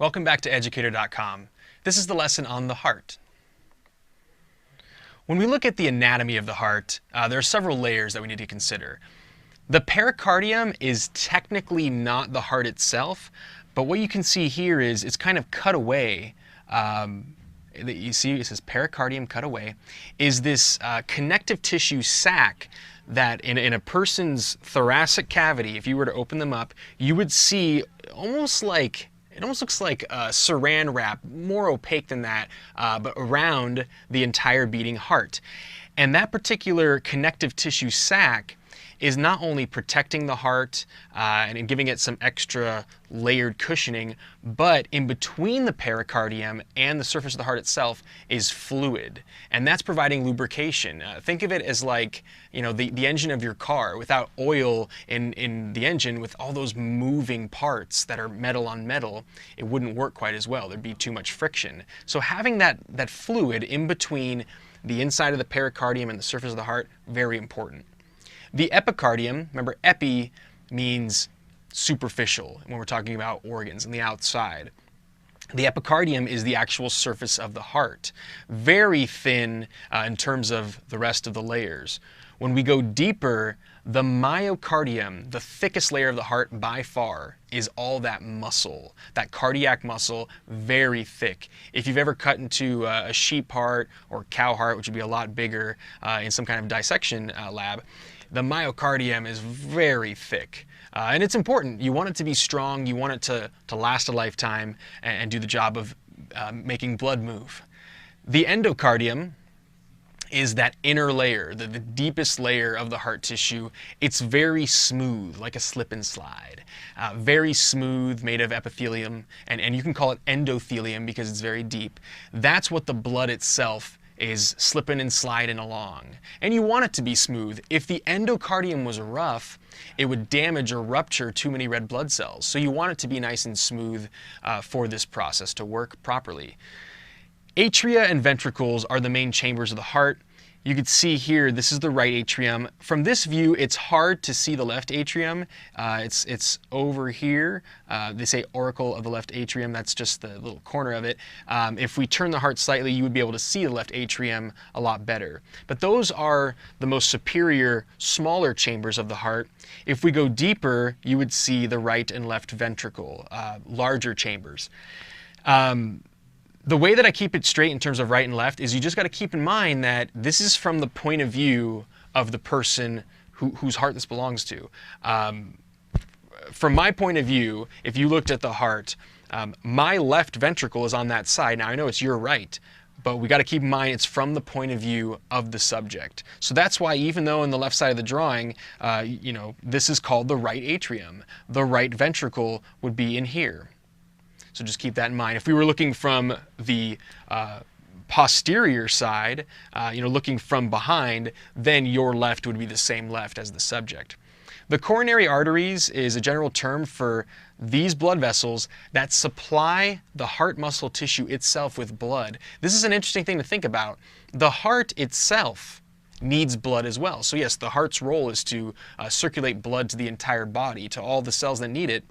Welcome back to educator.com. This is the lesson on the heart. When we look at the anatomy of the heart, there are several layers that we need to consider. The pericardium is technically not the heart itself, but what you can see here is it's kind of cut away. You see it says pericardium cut away, is this connective tissue sac that in a person's thoracic cavity, if you were to open them up, you would see it almost looks like saran wrap, more opaque than that, but around the entire beating heart. And that particular connective tissue sac is not only protecting the heart and giving it some extra layered cushioning, but in between the pericardium and the surface of the heart itself is fluid, and that's providing lubrication. Think of it as like, you know, the engine of your car. Without oil in the engine, with all those moving parts that are metal on metal, it wouldn't work quite as well. There'd be too much friction. So having that fluid in between the inside of the pericardium and the surface of the heart, very important. The epicardium, remember epi means superficial when we're talking about organs on the outside. The epicardium is the actual surface of the heart, very thin in terms of the rest of the layers. When we go deeper, the myocardium, the thickest layer of the heart by far, is all that muscle, that cardiac muscle, very thick. If you've ever cut into a sheep heart or cow heart, which would be a lot bigger in some kind of dissection lab, the myocardium is very thick. And it's important. You want it to be strong, you want it to last a lifetime and do the job of making blood move. The endocardium is that inner layer, the deepest layer of the heart tissue. It's very smooth, like a slip and slide. Very smooth, made of epithelium, and you can call it endothelium because it's very deep. That's what the blood itself is slipping and sliding along. And you want it to be smooth. If the endocardium was rough, it would damage or rupture too many red blood cells. So you want it to be nice and smooth for this process to work properly. Atria and ventricles are the main chambers of the heart. You can see here, this is the right atrium. From this view, it's hard to see the left atrium. It's over here. They say auricle of the left atrium. That's just the little corner of it. If we turn the heart slightly, you would be able to see the left atrium a lot better. But those are the most superior, smaller chambers of the heart. If we go deeper, you would see the right and left ventricle, larger chambers. The way that I keep it straight in terms of right and left is you just got to keep in mind that this is from the point of view of the person whose heart this belongs to. From my point of view, if you looked at the heart, my left ventricle is on that side. Now I know it's your right, but we got to keep in mind it's from the point of view of the subject. So that's why even though in the left side of the drawing, you know, this is called the right atrium, the right ventricle would be in here. So just keep that in mind. If we were looking from the posterior side, you know, looking from behind, then your left would be the same left as the subject. The coronary arteries is a general term for these blood vessels that supply the heart muscle tissue itself with blood. This is an interesting thing to think about. The heart itself needs blood as well. So yes, the heart's role is to circulate blood to the entire body, to all the cells that need it.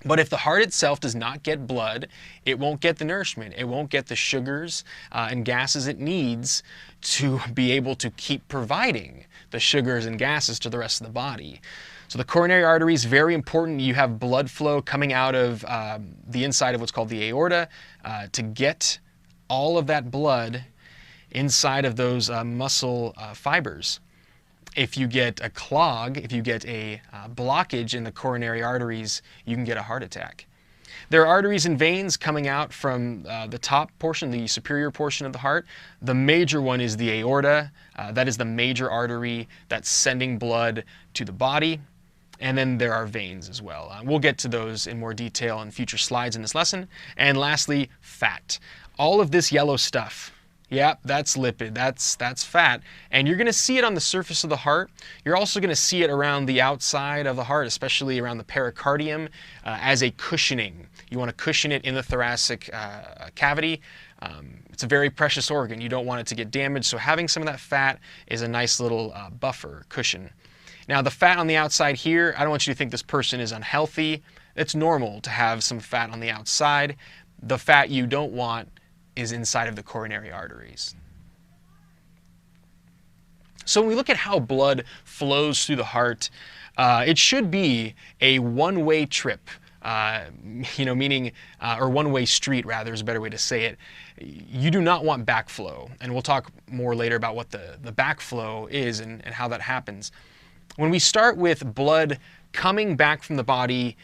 But if the heart itself does not get blood, it won't get the nourishment. It won't get the sugars and gases it needs to be able to keep providing the sugars and gases to the rest of the body. So the coronary artery is very important. You have blood flow coming out of the inside of what's called the aorta to get all of that blood inside of those muscle fibers. If you get a clog, if you get a blockage in the coronary arteries, you can get a heart attack. There are arteries and veins coming out from the top portion, the superior portion of the heart. The major one is the aorta. That is the major artery that's sending blood to the body. And then there are veins as well. We'll get to those in more detail in future slides in this lesson. And lastly, fat. All of this yellow stuff, yeah, that's lipid, that's fat. And you're gonna see it on the surface of the heart. You're also gonna see it around the outside of the heart, especially around the pericardium, as a cushioning. You wanna cushion it in the thoracic cavity. It's a very precious organ. You don't want it to get damaged, so having some of that fat is a nice little buffer, cushion. Now the fat on the outside here, I don't want you to think this person is unhealthy. It's normal to have some fat on the outside. The fat you don't want is inside of the coronary arteries. So when we look at how blood flows through the heart, it should be a one-way trip, meaning, or one-way street rather is a better way to say it. You do not want backflow, and we'll talk more later about what the backflow is and how that happens. When we start with blood coming back from the body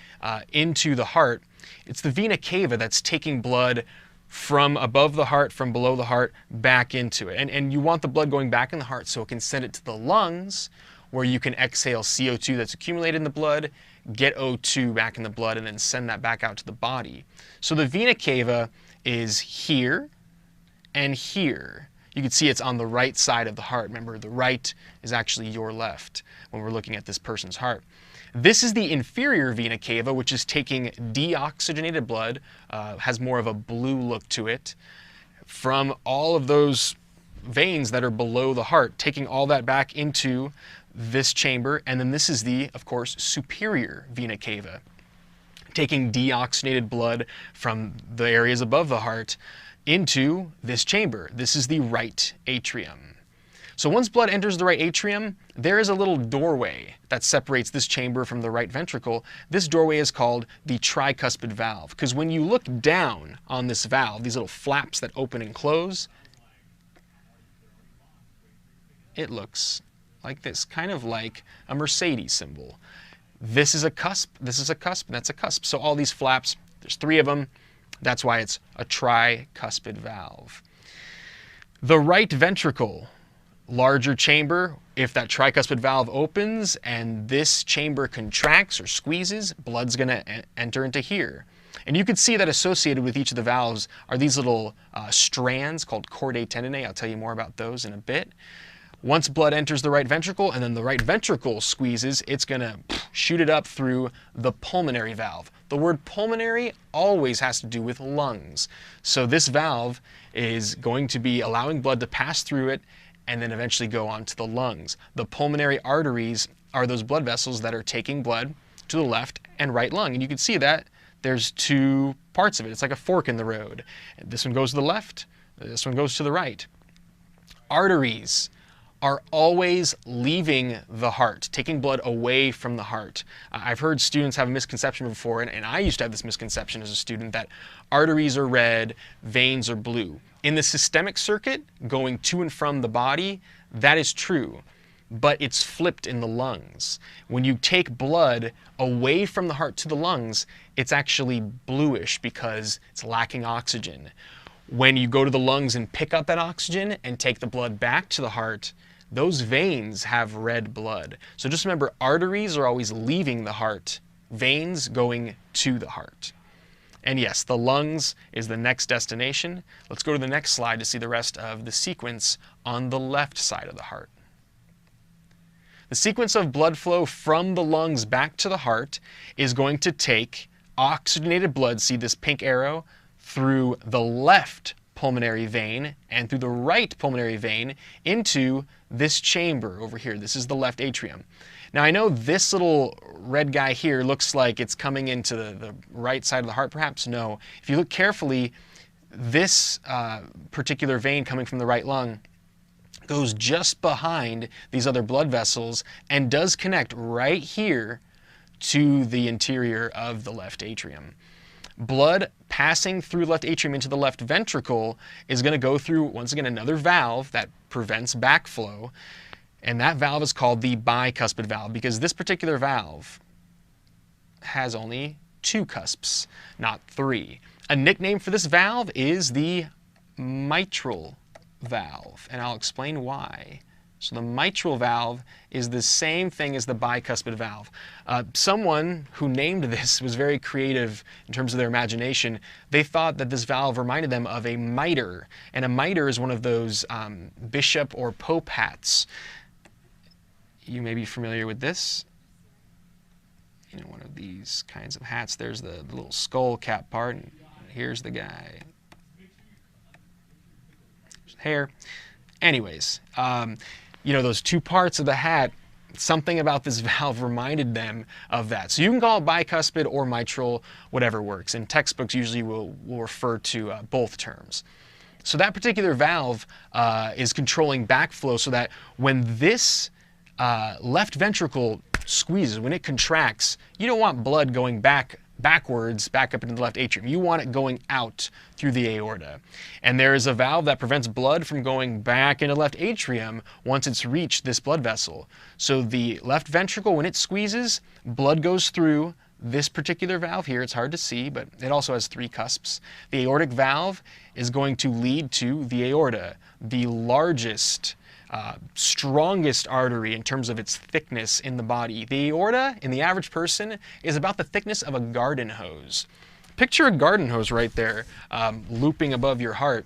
into the heart, it's the vena cava that's taking blood from above the heart, from below the heart, back into it. And you want the blood going back in the heart so it can send it to the lungs, where you can exhale CO2 that's accumulated in the blood, get O2 back in the blood, and then send that back out to the body. So the vena cava is here and here. You can see it's on the right side of the heart. Remember, the right is actually your left when we're looking at this person's heart. This is the inferior vena cava, which is taking deoxygenated blood, has more of a blue look to it, from all of those veins that are below the heart, taking all that back into this chamber. And then this is the, of course, superior vena cava, taking deoxygenated blood from the areas above the heart into this chamber. This is the right atrium. So once blood enters the right atrium, there is a little doorway that separates this chamber from the right ventricle. This doorway is called the tricuspid valve, because when you look down on this valve, these little flaps that open and close, it looks like this, kind of like a Mercedes symbol. This is a cusp, this is a cusp, and that's a cusp. So all these flaps, there's 3 of them. That's why it's a tricuspid valve. The right ventricle, larger chamber. If that tricuspid valve opens and this chamber contracts or squeezes, blood's going to enter into here. And you can see that associated with each of the valves are these little strands called chordae tendineae. I'll tell you more about those in a bit. Once blood enters the right ventricle and then the right ventricle squeezes, it's going to shoot it up through the pulmonary valve. The word pulmonary always has to do with lungs. So this valve is going to be allowing blood to pass through it and then eventually go on to the lungs. The pulmonary arteries are those blood vessels that are taking blood to the left and right lung. And you can see that there's 2 parts of it. It's like a fork in the road. This one goes to the left, this one goes to the right. Arteries are always leaving the heart, taking blood away from the heart. I've heard students have a misconception before, and I used to have this misconception as a student, that arteries are red, veins are blue. In the systemic circuit, going to and from the body, that is true, but it's flipped in the lungs. When you take blood away from the heart to the lungs, it's actually bluish because it's lacking oxygen. When you go to the lungs and pick up that oxygen and take the blood back to the heart, those veins have red blood. So just remember, arteries are always leaving the heart, veins going to the heart. And yes, the lungs is the next destination. Let's go to the next slide to see the rest of the sequence on the left side of the heart. The sequence of blood flow from the lungs back to the heart is going to take oxygenated blood, see this pink arrow, through the left pulmonary vein and through the right pulmonary vein into this chamber over here. This is the left atrium. Now I know this little red guy here looks like it's coming into the right side of the heart, perhaps. No. If you look carefully, this particular vein coming from the right lung goes just behind these other blood vessels and does connect right here to the interior of the left atrium. Blood passing through the left atrium into the left ventricle is going to go through, once again, another valve that prevents backflow, and that valve is called the bicuspid valve because this particular valve has only 2 cusps, not 3. A nickname for this valve is the mitral valve, and I'll explain why. So the mitral valve is the same thing as the bicuspid valve. Someone who named this was very creative in terms of their imagination. They thought that this valve reminded them of a mitre, and a mitre is one of those bishop or pope hats. You may be familiar with this. You know, one of these kinds of hats. There's the little skull cap part, and here's the guy. Hair. Anyways, you know, those 2 parts of the hat something about this valve reminded them of that. So you can call it bicuspid or mitral, whatever works. And textbooks usually will refer to both terms. So that particular valve is controlling backflow so that when this left ventricle squeezes, when it contracts, you don't want blood going backwards, back up into the left atrium. You want it going out through the aorta. And there is a valve that prevents blood from going back into the left atrium once it's reached this blood vessel. So the left ventricle, when it squeezes, blood goes through this particular valve here. It's hard to see, but it also has 3 cusps. The aortic valve is going to lead to the aorta, the largest, strongest artery in terms of its thickness in the body. The aorta, in the average person, is about the thickness of a garden hose. Picture a garden hose right there, looping above your heart.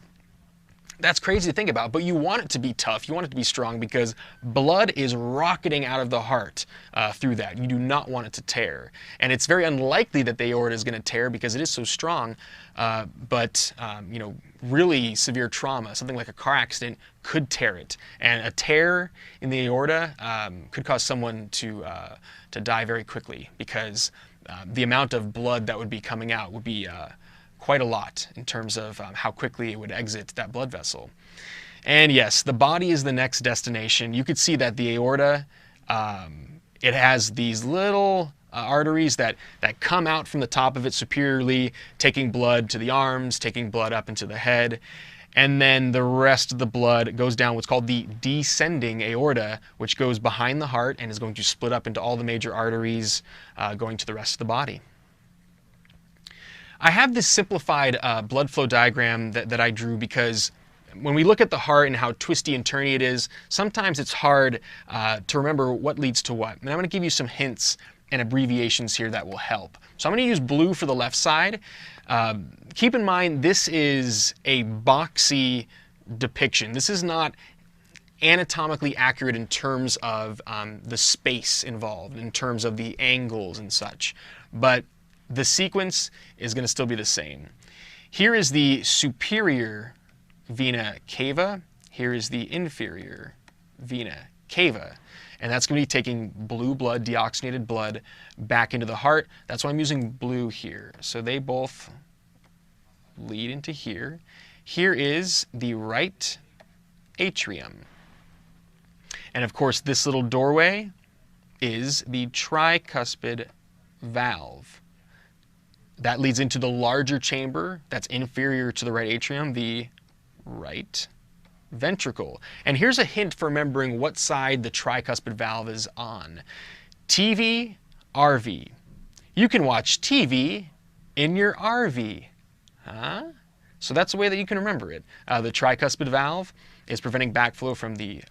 That's crazy to think about, but you want it to be tough. You want it to be strong because blood is rocketing out of the heart through that. You do not want it to tear. And it's very unlikely that the aorta is going to tear because it is so strong. But really severe trauma, something like a car accident, could tear it. And a tear in the aorta could cause someone to die very quickly because the amount of blood that would be coming out would be quite a lot in terms of how quickly it would exit that blood vessel. And yes, the body is the next destination. You could see that the aorta, it has these little arteries that come out from the top of it superiorly, taking blood to the arms, taking blood up into the head. And then the rest of the blood goes down what's called the descending aorta, which goes behind the heart and is going to split up into all the major arteries going to the rest of the body. I have this simplified blood flow diagram that I drew because when we look at the heart and how twisty and turny it is, sometimes it's hard to remember what leads to what. And I'm going to give you some hints and abbreviations here that will help. So I'm going to use blue for the left side. Keep in mind, this is a boxy depiction. This is not anatomically accurate in terms of the space involved, in terms of the angles and such. But the sequence is going to still be the same. Here is the superior vena cava. Here is the inferior vena cava. And that's going to be taking blue blood, deoxygenated blood, back into the heart. That's why I'm using blue here. So they both lead into here. Here is the right atrium. And of course, this little doorway is the tricuspid valve. That leads into the larger chamber that's inferior to the right atrium, the right ventricle. And here's a hint for remembering what side the tricuspid valve is on. TV, RV. You can watch TV in your RV. Huh? So that's the way that you can remember it. The tricuspid valve is preventing backflow from the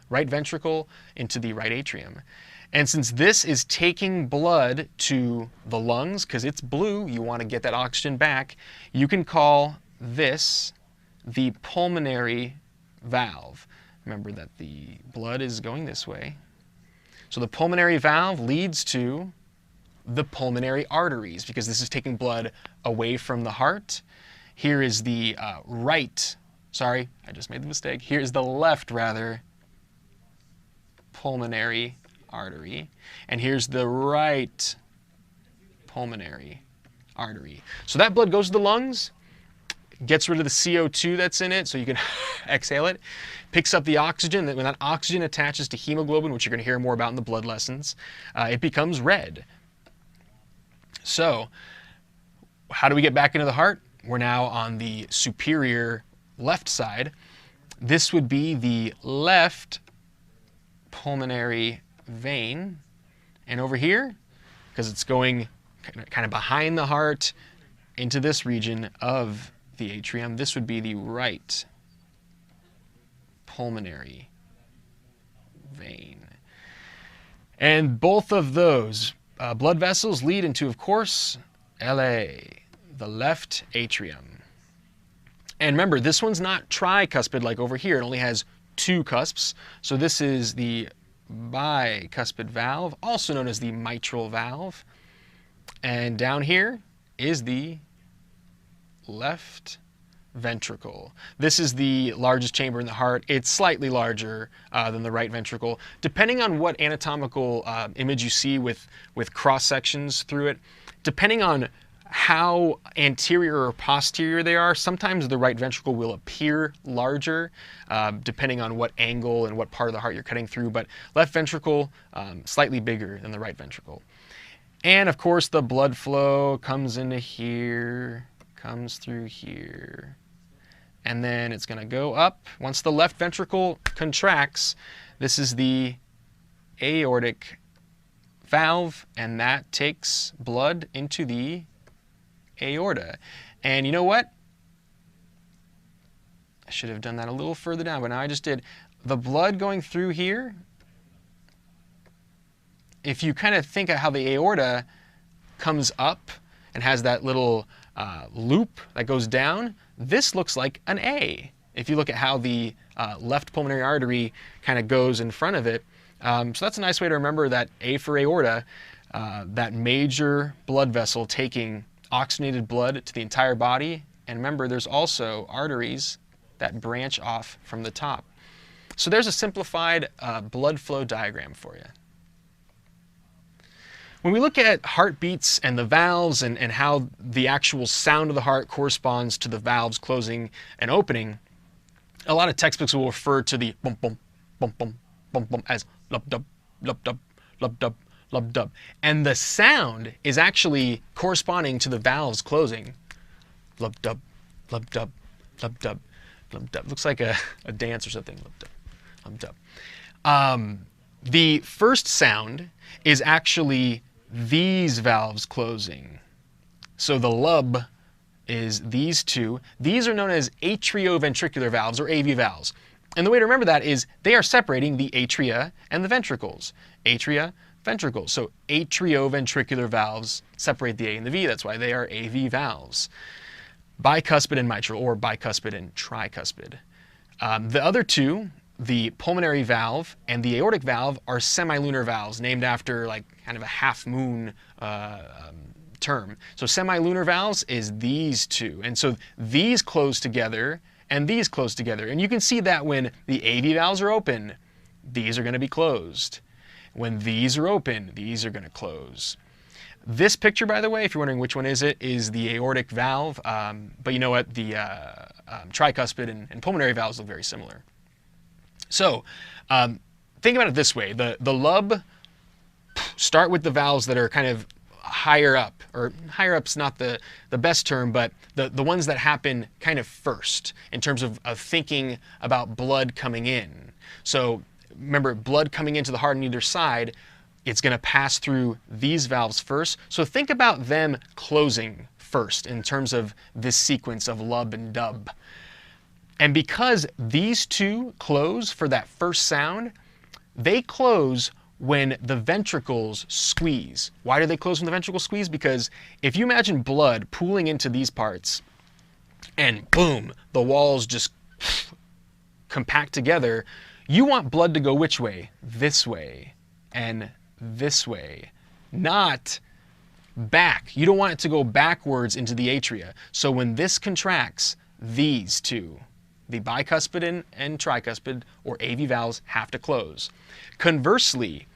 right ventricle into the right atrium. And since this is taking blood to the lungs, because it's blue, you want to get that oxygen back, you can call this the pulmonary valve. Remember that the blood is going this way. So the pulmonary valve leads to the pulmonary arteries, because this is taking blood away from the heart. Here is the sorry, I just made the mistake. Here's the left, rather, pulmonary artery, and here's the right pulmonary artery. So that blood goes to the lungs, gets rid of the CO2 that's in it so you can exhale it, picks up the oxygen. When that oxygen attaches to hemoglobin, which you're going to hear more about in the blood lessons, it becomes red. So how do we get back into the heart? We're now on the superior left side. This would be the left pulmonary vein, and over here, because it's going kind of behind the heart into this region of the atrium, this would be the right pulmonary vein. And both of those blood vessels lead into, of course, LA, the left atrium. And remember, this one's not tricuspid like over here. It only has 2 cusps. So this is the bicuspid valve, also known as the mitral valve. And down here is the left ventricle. This is the largest chamber in the heart. It's slightly larger than the right ventricle. Depending on what anatomical image you see with cross sections through it, depending on how anterior or posterior they are, sometimes the right ventricle will appear larger, depending on what angle and what part of the heart you're cutting through, but left ventricle slightly bigger than the right ventricle. And of course the blood flow comes into here, comes through here, and then it's going to go up. Once the left ventricle contracts, this is the aortic valve, and that takes blood into the aorta. And you know what? I should have done that a little further down, but now I just did. The blood going through here, if you kind of think of how the aorta comes up and has that little loop that goes down, this looks like an A. If you look at how the left pulmonary artery kind of goes in front of it. So that's a nice way to remember that A for aorta, that major blood vessel taking oxygenated blood to the entire body. And remember, there's also arteries that branch off from the top. So there's a simplified blood flow diagram for you. When we look at heartbeats and the valves and how the actual sound of the heart corresponds to the valves closing and opening, a lot of textbooks will refer to the bump, bump, bump, bump, bump, bump as lub dub, lub dub, lub dub, lub dub. And the sound is actually corresponding to the valves closing. Lub dub, lub dub, lub dub, lub dub. Looks like a dance or something. Lub dub, lub dub. The first sound is actually these valves closing. So the lub is these two. These are known as atrioventricular valves, or AV valves. And the way to remember that is they are separating the atria and the ventricles. Atria, ventricles. So atrioventricular valves separate the A and the V. That's why they are AV valves. Bicuspid and mitral, or bicuspid and tricuspid. The other two, the pulmonary valve and the aortic valve, are semilunar valves, named after like kind of a half moon term. So semilunar valves is these two. And so these close together and these close together. And you can see that when the AV valves are open, these are going to be closed. When these are open, these are going to close. This picture, by the way, if you're wondering which one is it, is the aortic valve. But you know what? The tricuspid and pulmonary valves look very similar. So think about it this way. The lub, start with the valves that are kind of higher up, or higher up's not the best term, but the ones that happen kind of first in terms of thinking about blood coming in. So remember, blood coming into the heart on either side, it's going to pass through these valves first. So think about them closing first in terms of this sequence of lub and dub. And because these two close for that first sound, they close when the ventricles squeeze. Why do they close when the ventricles squeeze? Because if you imagine blood pooling into these parts and boom, the walls just compact together, you want blood to go which way? This way and this way, not back. You don't want it to go backwards into the atria. So when this contracts, these two, the bicuspid and tricuspid, or AV valves, have to close. Conversely,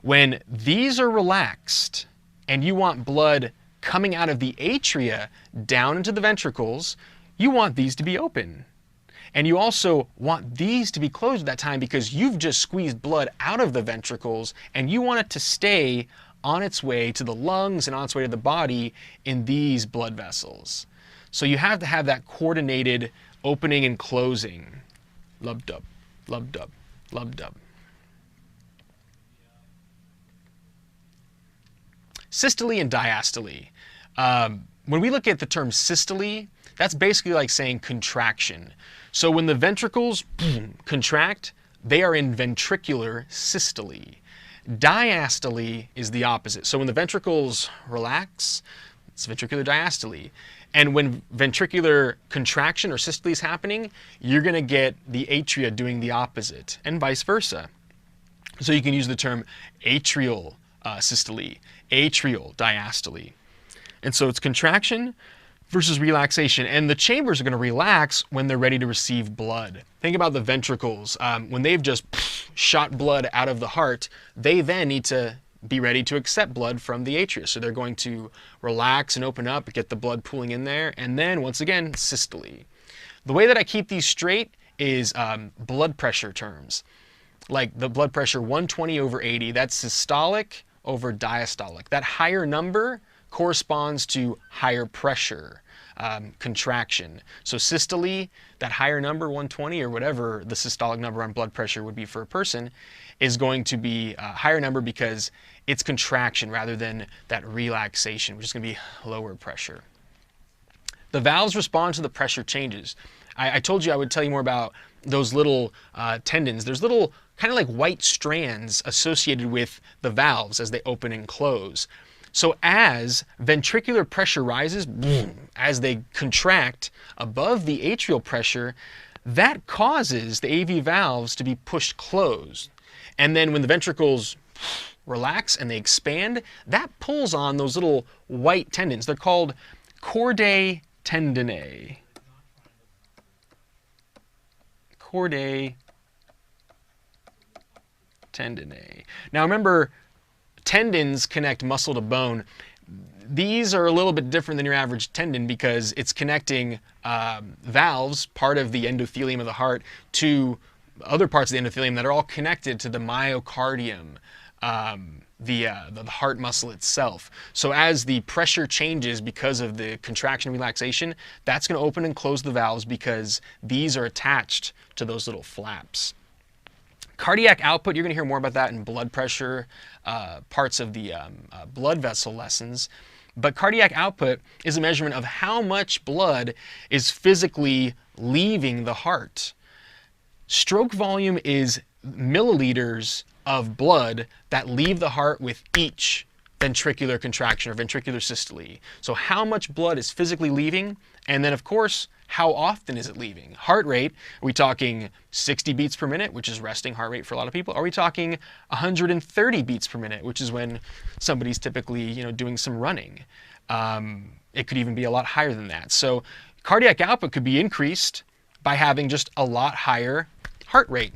when these are relaxed and you want blood coming out of the atria down into the ventricles, you want these to be open. And you also want these to be closed at that time because you've just squeezed blood out of the ventricles and you want it to stay on its way to the lungs and on its way to the body in these blood vessels. So you have to have that coordinated opening and closing. Lub dub, lub dub, lub dub. Systole and diastole. When we look at the term systole, that's basically like saying contraction. So when the ventricles contract, they are in ventricular systole. Diastole is the opposite. So when the ventricles relax, it's ventricular diastole. And when ventricular contraction or systole is happening, you're going to get the atria doing the opposite, and vice versa. So you can use the term atrial systole, atrial diastole. And so it's contraction, versus relaxation. And the chambers are going to relax when they're ready to receive blood. Think about the ventricles. When they've just shot blood out of the heart, they then need to be ready to accept blood from the atria. So they're going to relax and open up, get the blood pooling in there, and then once again, systole. The way that I keep these straight is blood pressure terms. Like the blood pressure 120/80, that's systolic over diastolic. That higher number corresponds to higher pressure, contraction. So systole, that higher number, 120 or whatever the systolic number on blood pressure would be for a person, is going to be a higher number because it's contraction rather than that relaxation, which is going to be lower pressure. The valves respond to the pressure changes. I told you I would tell you more about those little tendons. There's little kind of like white strands associated with the valves as they open and close. So as ventricular pressure rises, boom, as they contract above the atrial pressure, that causes the AV valves to be pushed closed. And then when the ventricles relax and they expand, that pulls on those little white tendons. They're called chordae tendineae. Chordae tendineae. Now remember, tendons connect muscle to bone. These are a little bit different than your average tendon because it's connecting valves, part of the endothelium of the heart, to other parts of the endothelium that are all connected to the myocardium, the heart muscle itself. So as the pressure changes because of the contraction and relaxation, that's going to open and close the valves because these are attached to those little flaps. Cardiac output, you're going to hear more about that in blood pressure, parts of the blood vessel lessons. But cardiac output is a measurement of how much blood is physically leaving the heart. Stroke volume is milliliters of blood that leave the heart with each ventricular contraction or ventricular systole. So how much blood is physically leaving, and then of course, how often is it leaving? Heart rate, are we talking 60 beats per minute, which is resting heart rate for a lot of people? Are we talking 130 beats per minute, which is when somebody's typically, doing some running? It could even be a lot higher than that. So cardiac output could be increased by having just a lot higher heart rate.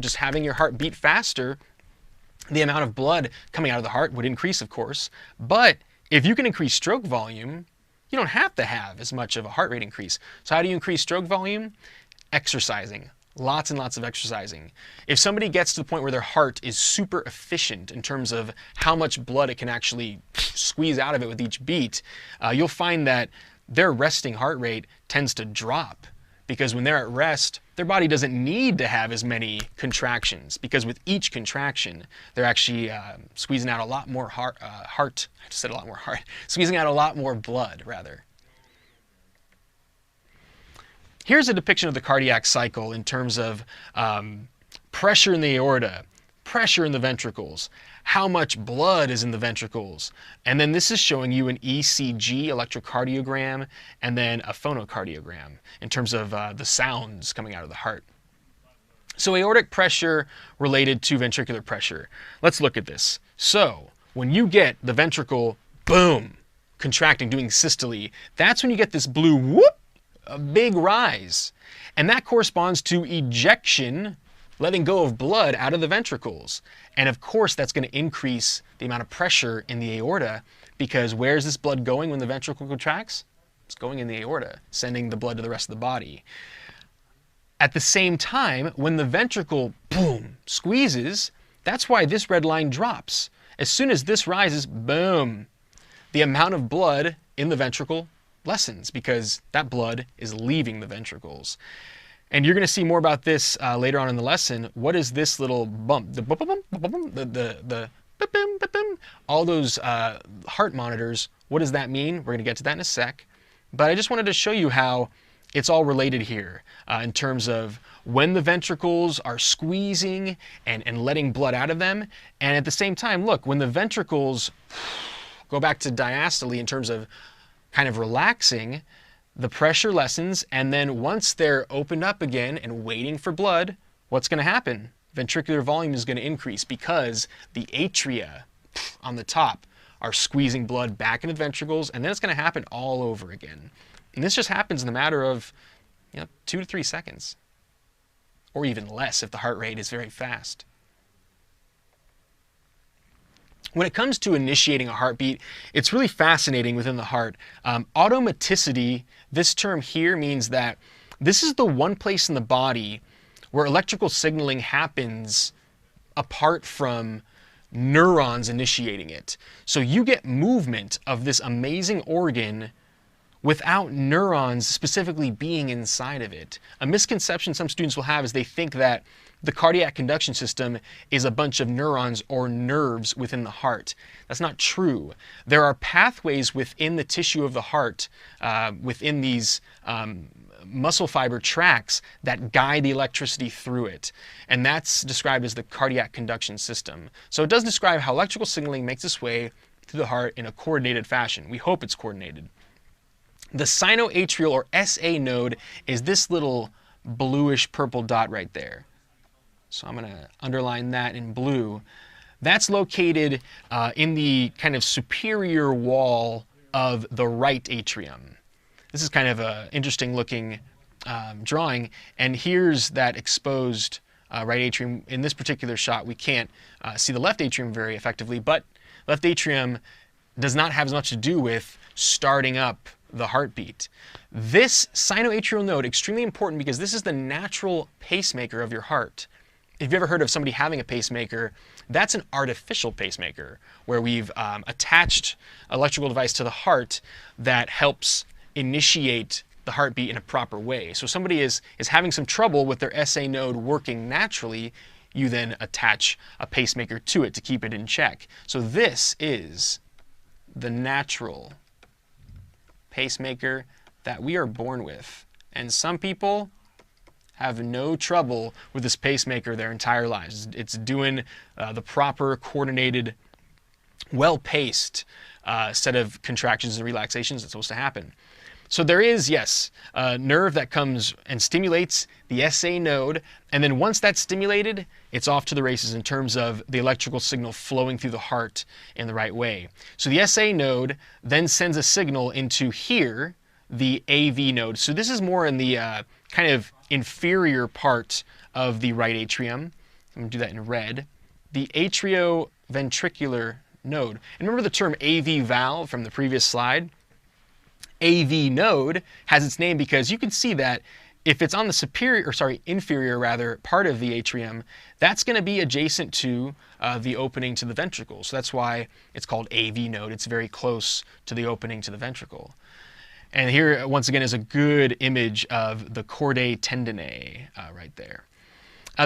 Just having your heart beat faster, the amount of blood coming out of the heart would increase, of course. But if you can increase stroke volume, you don't have to have as much of a heart rate increase. So how do you increase stroke volume? Exercising. Lots and lots of exercising. If somebody gets to the point where their heart is super efficient in terms of how much blood it can actually squeeze out of it with each beat, you'll find that their resting heart rate tends to drop. Because when they're at rest, their body doesn't need to have as many contractions, because with each contraction, they're actually squeezing out a lot more squeezing out a lot more blood, rather. Here's a depiction of the cardiac cycle in terms of pressure in the aorta, pressure in the ventricles, how much blood is in the ventricles. And then this is showing you an ECG, electrocardiogram, and then a phonocardiogram in terms of the sounds coming out of the heart. So aortic pressure related to ventricular pressure. Let's look at this. So when you get the ventricle, boom, contracting, doing systole, that's when you get this blue whoop, a big rise. And that corresponds to ejection, letting go of blood out of the ventricles. And of course, that's going to increase the amount of pressure in the aorta, because where's this blood going when the ventricle contracts? It's going in the aorta, sending the blood to the rest of the body. At the same time, when the ventricle, boom, squeezes, that's why this red line drops. As soon as this rises, boom, the amount of blood in the ventricle lessens because that blood is leaving the ventricles. And you're going to see more about this later on in the lesson. What is this little bump? The bump, bump, bump, bump, the all those heart monitors, what does that mean? We're going to get to that in a sec. But I just wanted to show you how it's all related here in terms of when the ventricles are squeezing and letting blood out of them. And at the same time, look, when the ventricles go back to diastole in terms of kind of relaxing, the pressure lessens, and then once they're opened up again and waiting for blood, what's going to happen? Ventricular volume is going to increase because the atria on the top are squeezing blood back into the ventricles, and then it's going to happen all over again. And this just happens in a matter of 2 to 3 seconds, or even less if the heart rate is very fast. When it comes to initiating a heartbeat, it's really fascinating within the heart. Automaticity, this term here, means that this is the one place in the body where electrical signaling happens apart from neurons initiating it. So you get movement of this amazing organ without neurons specifically being inside of it. A misconception some students will have is they think that the cardiac conduction system is a bunch of neurons or nerves within the heart. That's not true. There are pathways within the tissue of the heart, within these muscle fiber tracts that guide the electricity through it. And that's described as the cardiac conduction system. So it does describe how electrical signaling makes its way through the heart in a coordinated fashion. We hope it's coordinated. The sinoatrial or SA node is this little bluish purple dot right there. So I'm going to underline that in blue. That's located in the kind of superior wall of the right atrium. This is kind of an interesting looking drawing, and here's that exposed right atrium. In this particular shot, we can't see the left atrium very effectively, but left atrium does not have as much to do with starting up the heartbeat. This sinoatrial node, extremely important because this is the natural pacemaker of your heart. If you've ever heard of somebody having a pacemaker, that's an artificial pacemaker where we've attached an electrical device to the heart that helps initiate the heartbeat in a proper way. So if somebody is having some trouble with their SA node working naturally, you then attach a pacemaker to it to keep it in check. So this is the natural pacemaker that we are born with. And some people have no trouble with this pacemaker their entire lives. It's doing the proper, coordinated, well-paced set of contractions and relaxations that's supposed to happen. So there is, yes, a nerve that comes and stimulates the SA node, and then once that's stimulated, it's off to the races in terms of the electrical signal flowing through the heart in the right way. So the SA node then sends a signal into here, the AV node. So this is more in the kind of inferior part of the right atrium. I'm going to do that in red. The atrioventricular node. And remember the term AV valve from the previous slide? AV node has its name because you can see that if it's on the inferior part of the atrium, that's going to be adjacent to the opening to the ventricle. So that's why it's called AV node. It's very close to the opening to the ventricle. And here, once again, is a good image of the chordae tendineae right there.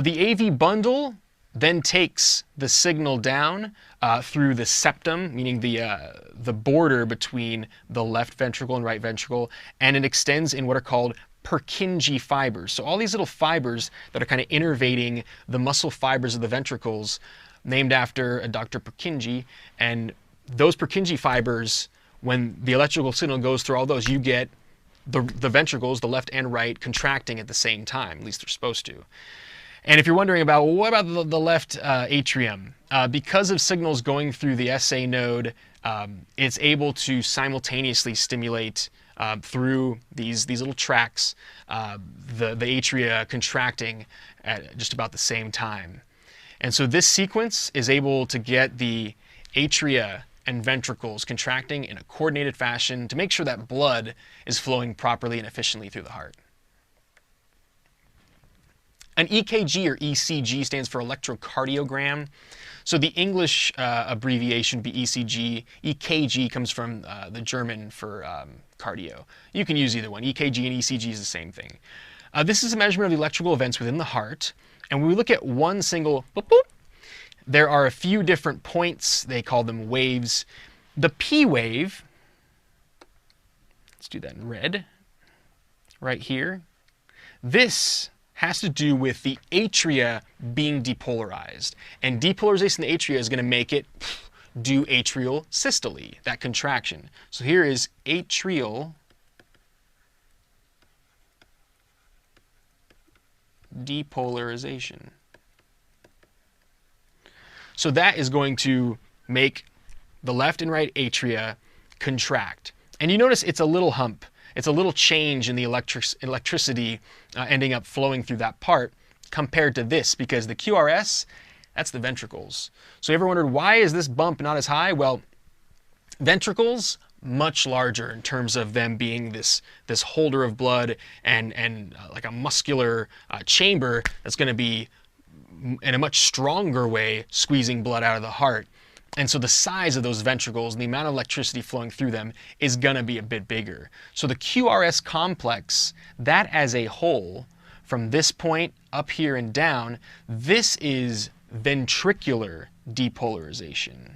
The AV bundle then takes the signal down through the septum, meaning the border between the left ventricle and right ventricle, and it extends in what are called Purkinje fibers. So all these little fibers that are kind of innervating the muscle fibers of the ventricles, named after Dr. Purkinje, and those Purkinje fibers, when the electrical signal goes through all those, you get the ventricles, the left and right, contracting at the same time. At least they're supposed to. And if you're wondering about, well, what about the left atrium? Because of signals going through the SA node, it's able to simultaneously stimulate through these little tracts, the atria contracting at just about the same time. And so this sequence is able to get the atria and ventricles contracting in a coordinated fashion to make sure that blood is flowing properly and efficiently through the heart. An EKG or ECG stands for electrocardiogram. So the English abbreviation would be ECG. EKG comes from the German for cardio. You can use either one. EKG and ECG is the same thing. This is a measurement of the electrical events within the heart. And when we look at one single boop, boop, there are a few different points. They call them waves. The P wave, let's do that in red, right here. This has to do with the atria being depolarized. And depolarization of the atria is going to make it do atrial systole, that contraction. So here is atrial depolarization. So that is going to make the left and right atria contract. And you notice it's a little hump. it's a little change in the electricity ending up flowing through that part compared to this, because the QRS, that's the ventricles. So you ever wondered, why is this bump not as high? Well, ventricles, much larger in terms of them being this holder of blood and like a muscular chamber that's going to be in a much stronger way squeezing blood out of the heart. And so the size of those ventricles and the amount of electricity flowing through them is going to be a bit bigger. So the QRS complex, that as a whole, from this point up here and down, this is ventricular depolarization,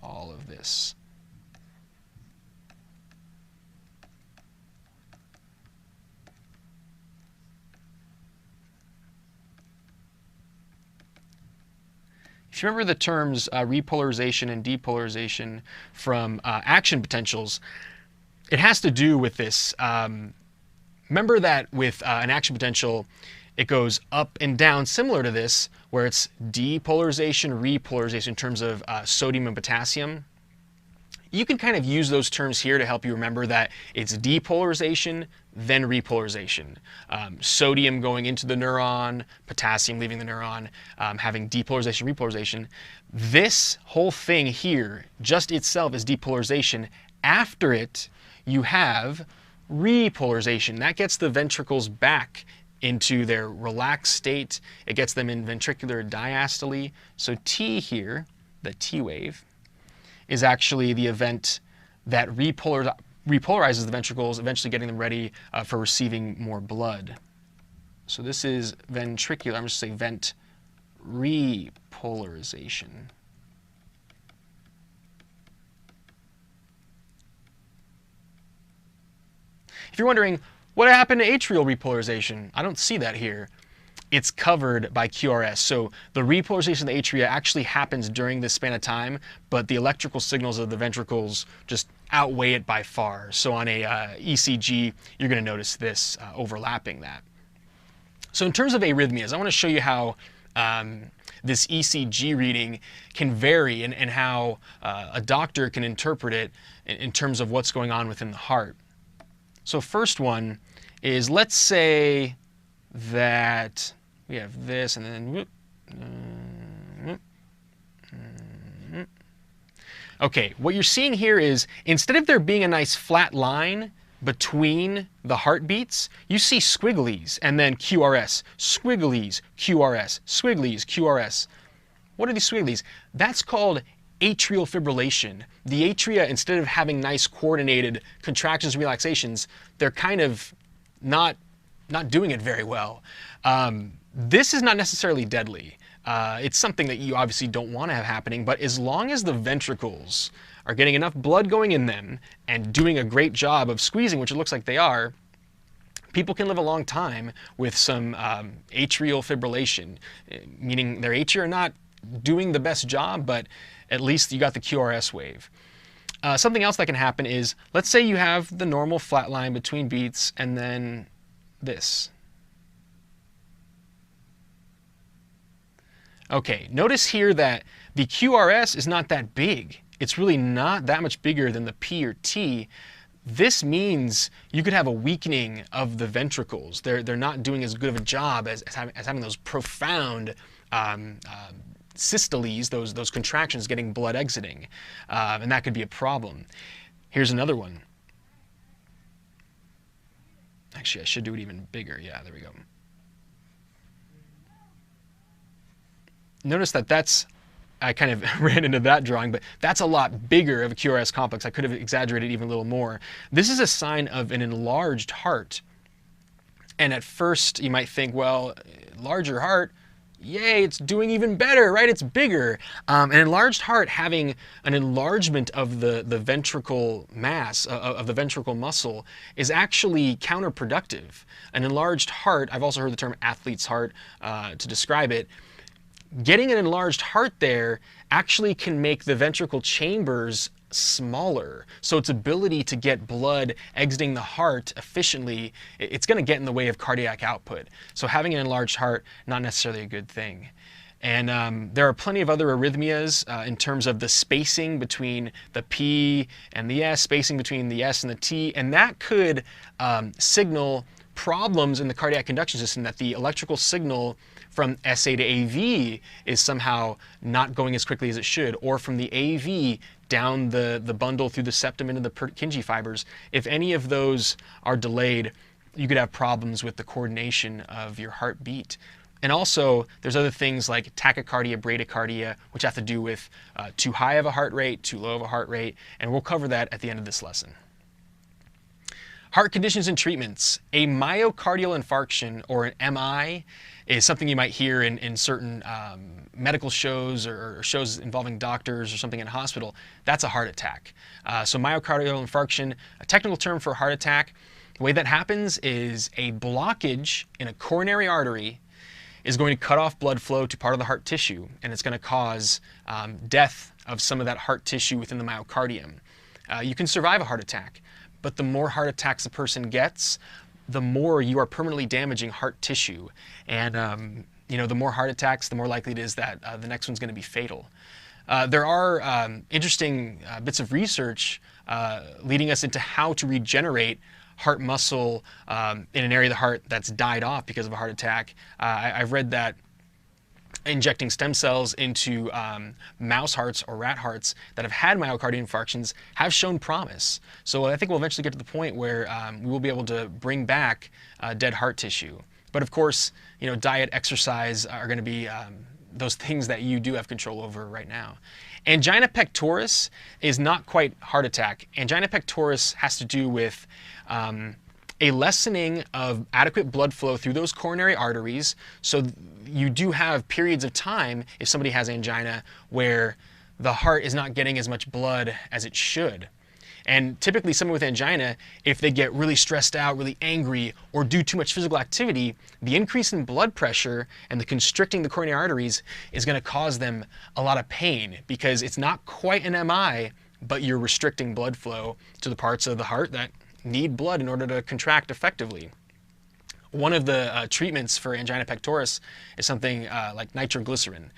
all of this. If you remember the terms repolarization and depolarization from action potentials, it has to do with this. Remember that with an action potential, it goes up and down, similar to this, where it's depolarization, repolarization in terms of sodium and potassium. You can kind of use those terms here to help you remember that it's depolarization, then repolarization. Sodium going into the neuron, potassium leaving the neuron, having depolarization, repolarization. This whole thing here, just itself, is depolarization. After it, you have repolarization. That gets the ventricles back into their relaxed state. It gets them in ventricular diastole. So T here, the T wave, is actually the event that repolarizes the ventricles, eventually getting them ready for receiving more blood. So this is ventricular, I'm just saying vent repolarization. If you're wondering, what happened to atrial repolarization? I don't see that here. It's covered by QRS. So the repolarization of the atria actually happens during this span of time, but the electrical signals of the ventricles just outweigh it by far. So on a ECG, you're going to notice this overlapping that. So in terms of arrhythmias, I want to show you how this ECG reading can vary and how a doctor can interpret it in terms of what's going on within the heart. So first one is, let's say that we have this and then okay, what you're seeing here is, instead of there being a nice flat line between the heartbeats, you see squigglies and then QRS, squigglies, QRS, squigglies, QRS. What are these squigglies? That's called atrial fibrillation. The atria, instead of having nice coordinated contractions and relaxations, they're kind of not doing it very well. This is not necessarily deadly. It's something that you obviously don't want to have happening, but as long as the ventricles are getting enough blood going in them and doing a great job of squeezing, which it looks like they are, people can live a long time with some atrial fibrillation, meaning their atria are not doing the best job, but at least you got the QRS wave. Something else that can happen is, let's say you have the normal flat line between beats and then this. Okay, notice here that the QRS is not that big. It's really not that much bigger than the P or T. This means you could have a weakening of the ventricles. They're not doing as good of a job as having those profound systoles, those contractions getting blood exiting. And that could be a problem. Here's another one. Actually, I should do it even bigger. Yeah, there we go. Notice that I kind of ran into that drawing, but that's a lot bigger of a QRS complex. I could have exaggerated even a little more. This is a sign of an enlarged heart. And at first you might think, well, larger heart, yay, it's doing even better, right? It's bigger. An enlarged heart having an enlargement of the ventricle mass, of the ventricle muscle, is actually counterproductive. An enlarged heart, I've also heard the term athlete's heart to describe it. Getting an enlarged heart there actually can make the ventricle chambers smaller. So its ability to get blood exiting the heart efficiently, it's going to get in the way of cardiac output. So having an enlarged heart, not necessarily a good thing. And there are plenty of other arrhythmias in terms of the spacing between the P and the S, spacing between the S and the T, and that could signal problems in the cardiac conduction system, that the electrical signal from SA to AV is somehow not going as quickly as it should, or from the AV down the bundle through the septum into the Purkinje fibers. If any of those are delayed, you could have problems with the coordination of your heartbeat. And also, there's other things like tachycardia, bradycardia, which have to do with too high of a heart rate, too low of a heart rate, and we'll cover that at the end of this lesson. Heart conditions and treatments. A myocardial infarction, or an MI, is something you might hear in certain medical shows or shows involving doctors or something in a hospital. That's a heart attack. So myocardial infarction, a technical term for a heart attack. The way that happens is a blockage in a coronary artery is going to cut off blood flow to part of the heart tissue, and it's going to cause death of some of that heart tissue within the myocardium. You can survive a heart attack, but the more heart attacks a person gets, the more you are permanently damaging heart tissue. And the more heart attacks, the more likely it is that the next one's going to be fatal. There are interesting bits of research leading us into how to regenerate heart muscle in an area of the heart that's died off because of a heart attack. I've read that injecting stem cells into mouse hearts or rat hearts that have had myocardial infarctions have shown promise. So I think we'll eventually get to the point where we will be able to bring back dead heart tissue. But of course, diet, exercise are going to be those things that you do have control over right now. Angina pectoris is not quite heart attack. Angina pectoris has to do with a lessening of adequate blood flow through those coronary arteries. So you do have periods of time, if somebody has angina, where the heart is not getting as much blood as it should. And typically someone with angina, if they get really stressed out, really angry, or do too much physical activity, the increase in blood pressure and the constricting the coronary arteries is going to cause them a lot of pain, because it's not quite an MI, but you're restricting blood flow to the parts of the heart that need blood in order to contract effectively. One of the treatments for angina pectoris is something like nitroglycerin.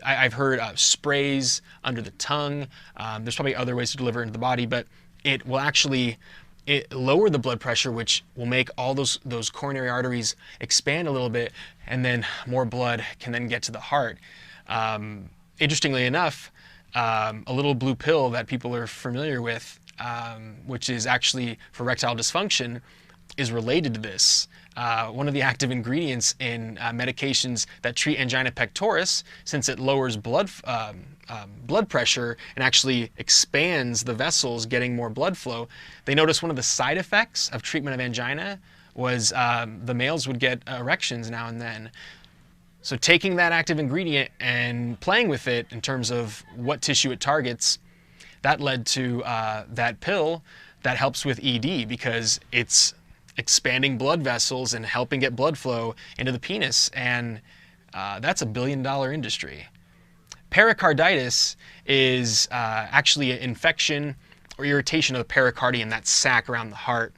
I've heard sprays under the tongue. There's probably other ways to deliver it into the body, but it will actually lower the blood pressure, which will make all those coronary arteries expand a little bit, and then more blood can then get to the heart. Interestingly enough, a little blue pill that people are familiar with, which is actually for erectile dysfunction, is related to this. One of the active ingredients in medications that treat angina pectoris, since it lowers blood pressure and actually expands the vessels, getting more blood flow, they noticed one of the side effects of treatment of angina was the males would get erections now and then. So taking that active ingredient and playing with it in terms of what tissue it targets, that led to that pill that helps with ED, because it's expanding blood vessels and helping get blood flow into the penis, and that's a billion-dollar industry. Pericarditis is actually an infection or irritation of the pericardium, that sac around the heart.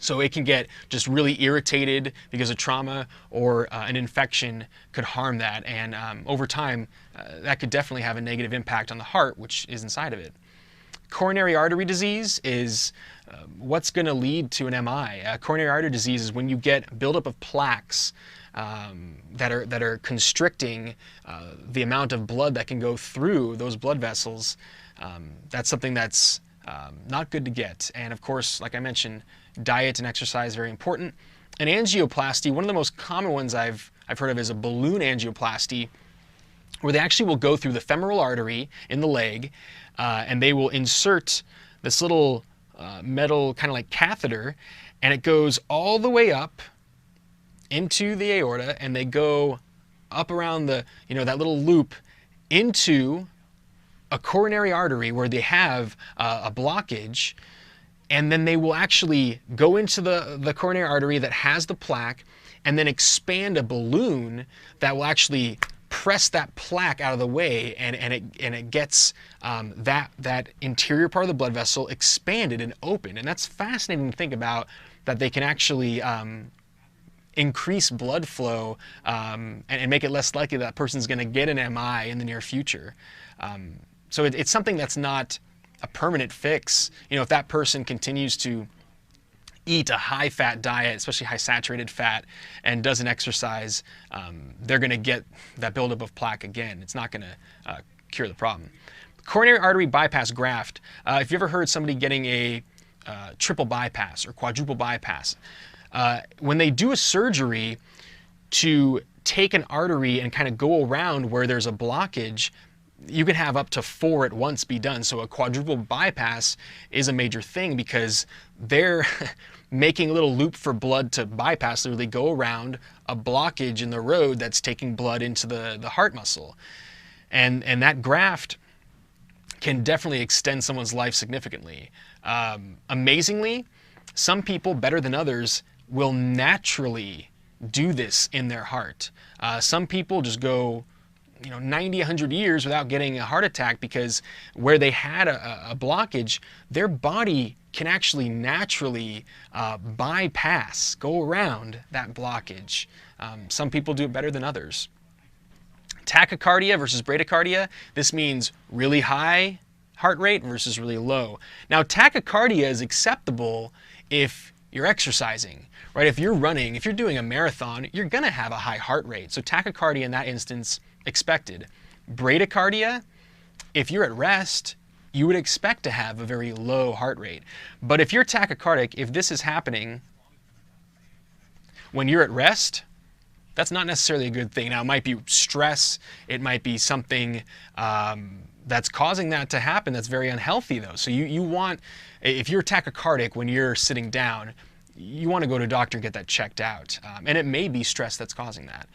So it can get just really irritated because of trauma, or an infection could harm that, and over time that could definitely have a negative impact on the heart, which is inside of it. Coronary artery disease is what's going to lead to an MI. Coronary artery disease is when you get buildup of plaques that are constricting the amount of blood that can go through those blood vessels. That's something that's not good to get. And of course, like I mentioned, diet and exercise is very important. An angioplasty, one of the most common ones I've heard of is a balloon angioplasty, where they actually will go through the femoral artery in the leg, and they will insert this little metal kind of like catheter, and it goes all the way up into the aorta, and they go up around the, that little loop into a coronary artery where they have a blockage, and then they will actually go into the coronary artery that has the plaque, and then expand a balloon that will actually press that plaque out of the way, and it gets that interior part of the blood vessel expanded and opened. And that's fascinating to think about, that they can actually increase blood flow and make it less likely that person's going to get an MI in the near future. So it's something that's not a permanent fix. You know, if that person continues to eat a high-fat diet, especially high-saturated fat, and doesn't exercise, they're going to get that buildup of plaque again. It's not going to cure the problem. Coronary artery bypass graft. If you ever heard somebody getting a triple bypass or quadruple bypass, when they do a surgery to take an artery and kind of go around where there's a blockage, you can have up to 4 at once be done. So a quadruple bypass is a major thing because they're making a little loop for blood to bypass, literally go around a blockage in the road that's taking blood into the heart muscle. And that graft can definitely extend someone's life significantly. Amazingly, some people, better than others, will naturally do this in their heart. Some people just go 90, 100 years without getting a heart attack because where they had a blockage, their body can actually naturally bypass, go around that blockage. Some people do it better than others. Tachycardia versus bradycardia. This means really high heart rate versus really low. Now, tachycardia is acceptable if you're exercising, right? If you're running, if you're doing a marathon, you're going to have a high heart rate. So tachycardia in that instance, expected. Bradycardia, if you're at rest, you would expect to have a very low heart rate. But if you're tachycardic, if this is happening when you're at rest, that's not necessarily a good thing. Now, it might be stress. It might be something that's causing that to happen that's very unhealthy, though. So you want, if you're tachycardic when you're sitting down, you want to go to a doctor and get that checked out. And it may be stress that's causing that.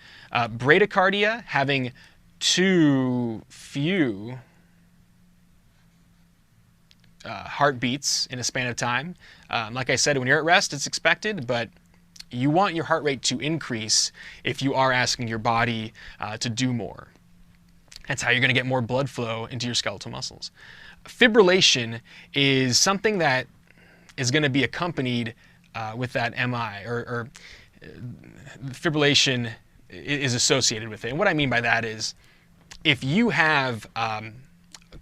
Bradycardia, having too few heartbeats in a span of time. Like I said, when you're at rest, it's expected, but you want your heart rate to increase if you are asking your body to do more. That's how you're going to get more blood flow into your skeletal muscles. Fibrillation is something that is going to be accompanied with that MI, or fibrillation is associated with it. And what I mean by that is if you have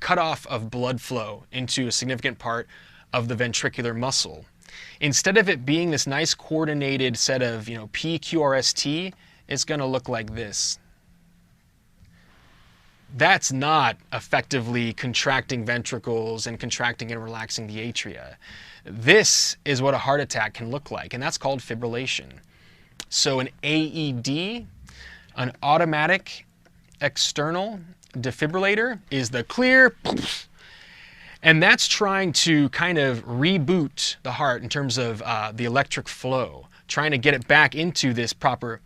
cutoff of blood flow into a significant part of the ventricular muscle, instead of it being this nice coordinated set of PQRST, it's going to look like this. That's not effectively contracting ventricles and contracting and relaxing the atria. This is what a heart attack can look like, and that's called fibrillation. So an AED, an automatic external defibrillator, is the clear, and that's trying to kind of reboot the heart in terms of the electric flow, trying to get it back into this proper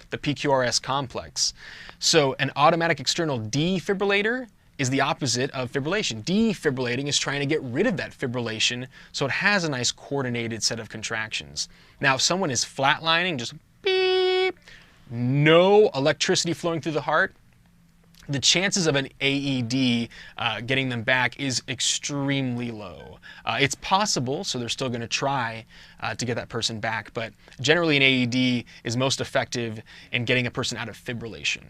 the PQRS complex. So an automatic external defibrillator is the opposite of fibrillation. Defibrillating is trying to get rid of that fibrillation so it has a nice coordinated set of contractions. Now, if someone is flatlining, just beep, no electricity flowing through the heart, the chances of an AED getting them back is extremely low. It's possible, so they're still going to try to get that person back, but generally an AED is most effective in getting a person out of fibrillation.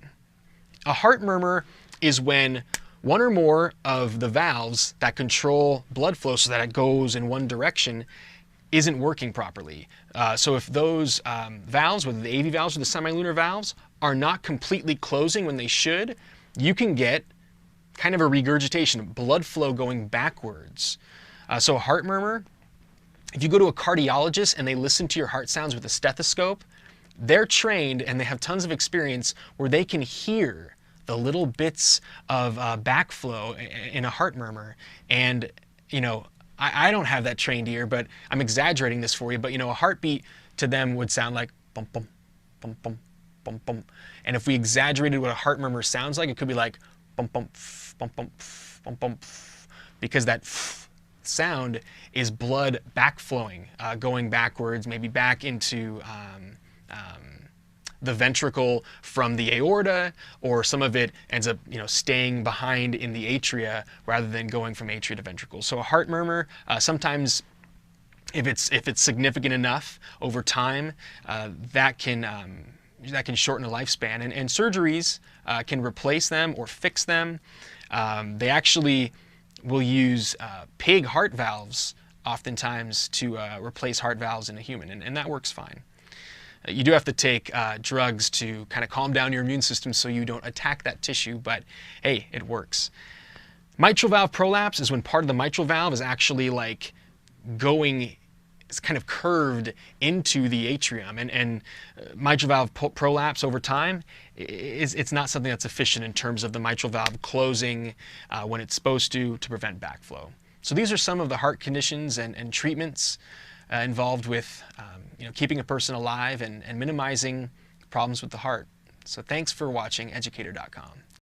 A heart murmur is when one or more of the valves that control blood flow so that it goes in one direction isn't working properly. So if those valves, whether the AV valves or the semilunar valves, are not completely closing when they should, you can get kind of a regurgitation, blood flow going backwards. So a heart murmur, if you go to a cardiologist and they listen to your heart sounds with a stethoscope, they're trained and they have tons of experience where they can hear the little bits of backflow in a heart murmur. And, I don't have that trained ear, but I'm exaggerating this for you. But, a heartbeat to them would sound like bum, bum, bum, bum, bum, bum. And if we exaggerated what a heart murmur sounds like, it could be like bum, bum, bum, bum, bum, bum, because that sound is blood backflowing, going backwards, maybe back into the ventricle from the aorta, or some of it ends up staying behind in the atria rather than going from atria to ventricle. So a heart murmur, sometimes if it's significant enough over time, that can shorten a lifespan. And surgeries can replace them or fix them. They actually will use pig heart valves oftentimes to replace heart valves in a human, and that works fine. You do have to take drugs to kind of calm down your immune system so you don't attack that tissue, but hey, it works. Mitral valve prolapse is when part of the mitral valve is actually like it's kind of curved into the atrium, and mitral valve prolapse over time, it's not something that's efficient in terms of the mitral valve closing when it's supposed to prevent backflow. So these are some of the heart conditions and treatments involved with keeping a person alive and minimizing problems with the heart. So thanks for watching educator.com.